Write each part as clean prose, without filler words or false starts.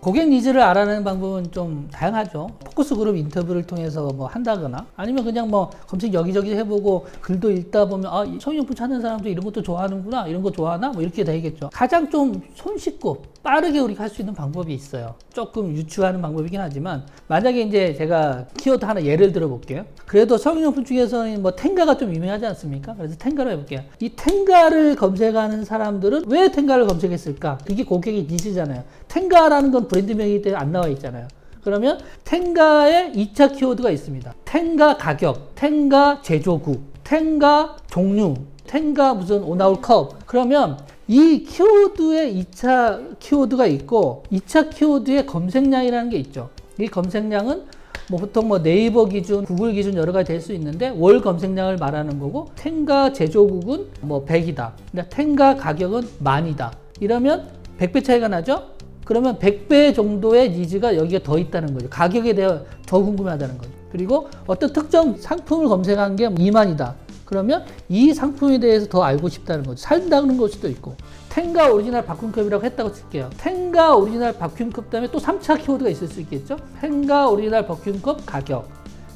고객 니즈를 알아내는 방법은 좀 다양하죠. 포커스 그룹 인터뷰를 통해서 뭐 한다거나 아니면 그냥 뭐 검색 여기저기 해보고 글도 읽다 보면 아, 성인용품 찾는 사람도 이런 것도 좋아하는구나, 이런 거 좋아하나? 뭐 이렇게 되겠죠. 가장 좀 손쉽고 빠르게 우리가 할 수 있는 방법이 있어요. 조금 유추하는 방법이긴 하지만 만약에 이제 제가 키워드 하나 예를 들어 볼게요. 그래도 성인용품 중에서는 뭐 텐가가 좀 유명하지 않습니까? 그래서 텐가로 해볼게요. 이 텐가를 검색하는 사람들은 왜 텐가를 검색했을까? 이게 고객의 니즈잖아요. 텐가라는 건 브랜드명이기 때문에 안 나와 있잖아요. 그러면 텐가의 2차 키워드가 있습니다. 텐가 가격, 텐가 제조국, 텐가 종류, 텐가 무슨 오나올 컵. 그러면 이 키워드의 2차 키워드가 있고 2차 키워드의 검색량이라는 게 있죠. 이 검색량은 뭐 보통 뭐 네이버 기준, 구글 기준 여러 가지 될 수 있는데 월 검색량을 말하는 거고 텐가 제조국은 뭐 100이다. 근데 텐가 가격은 10,000이다. 이러면 100배 차이가 나죠? 그러면 100배 정도의 니즈가 여기에 더 있다는 거죠. 가격에 대해 더 궁금하다는 거죠. 그리고 어떤 특정 상품을 검색한 게 20,000이다. 그러면 이 상품에 대해서 더 알고 싶다는 거죠. 산다는 걸 수도 있고. 텐가 오리지널 바큐음컵이라고 했다고 칠게요. 텐가 오리지널 바큐음컵 다음에 또 3차 키워드가 있을 수 있겠죠. 텐가 오리지널 바큐음컵 가격,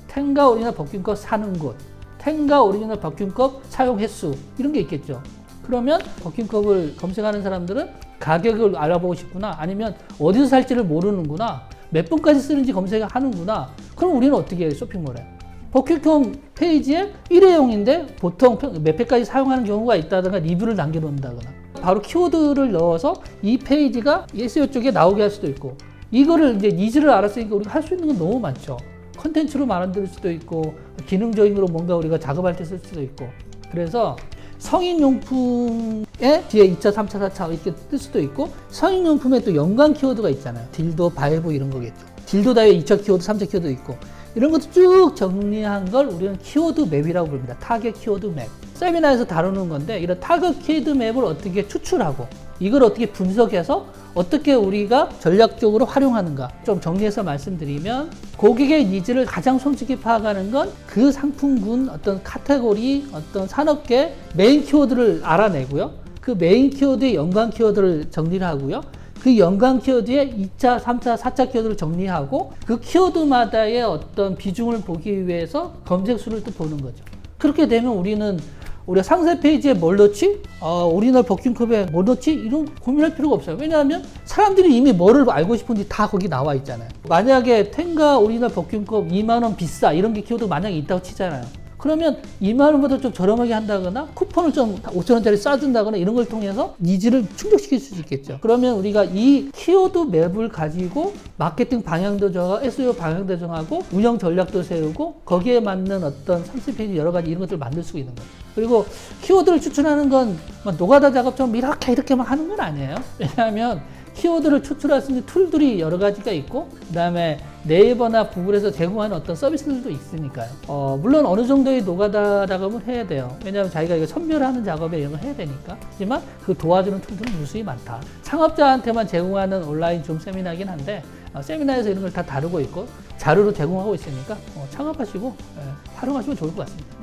텐가 오리지널 바큐음컵 사는 곳, 텐가 오리지널 바큐음컵 사용 횟수, 이런 게 있겠죠. 그러면 바큐음컵을 검색하는 사람들은 가격을 알아보고 싶구나, 아니면 어디서 살지를 모르는구나, 몇 분까지 쓰는지 검색하는구나. 그럼 우리는 어떻게 해요? 쇼핑몰에 버큐컴 페이지에 일회용인데 보통 몇 회까지 사용하는 경우가 있다든가 리뷰를 남겨놓는다거나 바로 키워드를 넣어서 이 페이지가 SEO 쪽에 나오게 할 수도 있고, 이거를 이제 니즈를 알았으니까 우리가 할 수 있는 건 너무 많죠. 컨텐츠로 만들 수도 있고 기능적으로 뭔가 우리가 작업할 때 쓸 수도 있고. 그래서 성인용품에 뒤에 2차, 3차, 4차 이렇게 뜰 수도 있고, 성인용품에 또 연관 키워드가 있잖아요. 딜도, 바이브 이런 거겠죠. 딜도 다에 2차 키워드, 3차 키워드 있고, 이런 것도 쭉 정리한 걸 우리는 키워드 맵이라고 부릅니다. 타겟 키워드 맵. 세미나에서 다루는 건데, 이런 타겟 키워드 맵을 어떻게 추출하고 이걸 어떻게 분석해서 어떻게 우리가 전략적으로 활용하는가 좀 정리해서 말씀드리면, 고객의 니즈를 가장 솔직히 파악하는 건 그 상품군, 어떤 카테고리, 어떤 산업계 메인 키워드를 알아내고요. 그 메인 키워드의 연관 키워드를 정리를 하고요. 그 연관 키워드에 2차, 3차, 4차 키워드를 정리하고 그 키워드마다의 어떤 비중을 보기 위해서 검색 수를 또 보는 거죠. 그렇게 되면 우리가 상세 페이지에 뭘 넣지? 오리지널 버큐컵에 뭘 넣지? 이런 고민할 필요가 없어요. 왜냐하면 사람들이 이미 뭐를 알고 싶은지 다 거기 나와 있잖아요. 만약에 텐가 오리지널 버큐컵 20,000원 비싸, 이런 게 키워드가 만약에 있다고 치잖아요. 그러면 20,000원보다 좀 저렴하게 한다거나 쿠폰을 좀 5,000원짜리 싸준다거나 이런 걸 통해서 니즈를 충족시킬 수 있겠죠. 그러면 우리가 이 키워드 맵을 가지고 마케팅 방향도 정하고 SEO 방향도 정하고 운영 전략도 세우고 거기에 맞는 어떤 상세 페이지 여러 가지 이런 것들을 만들 수 있는 거예요. 그리고 키워드를 추출하는 건 노가다 작업처럼 이렇게만 하는 건 아니에요. 왜냐하면 키워드를 추출할 수 있는 툴들이 여러 가지가 있고, 그 다음에 네이버나 구글에서 제공하는 어떤 서비스들도 있으니까요. 물론 어느 정도의 노가다 작업은 해야 돼요. 왜냐하면 자기가 이거 선별하는 작업에 이런 걸 해야 되니까. 하지만 그 도와주는 툴들은 무수히 많다. 창업자한테만 제공하는 온라인 줌 세미나긴 한데, 세미나에서 이런 걸 다 다루고 있고 자료로 제공하고 있으니까 창업하시고 활용하시면 좋을 것 같습니다.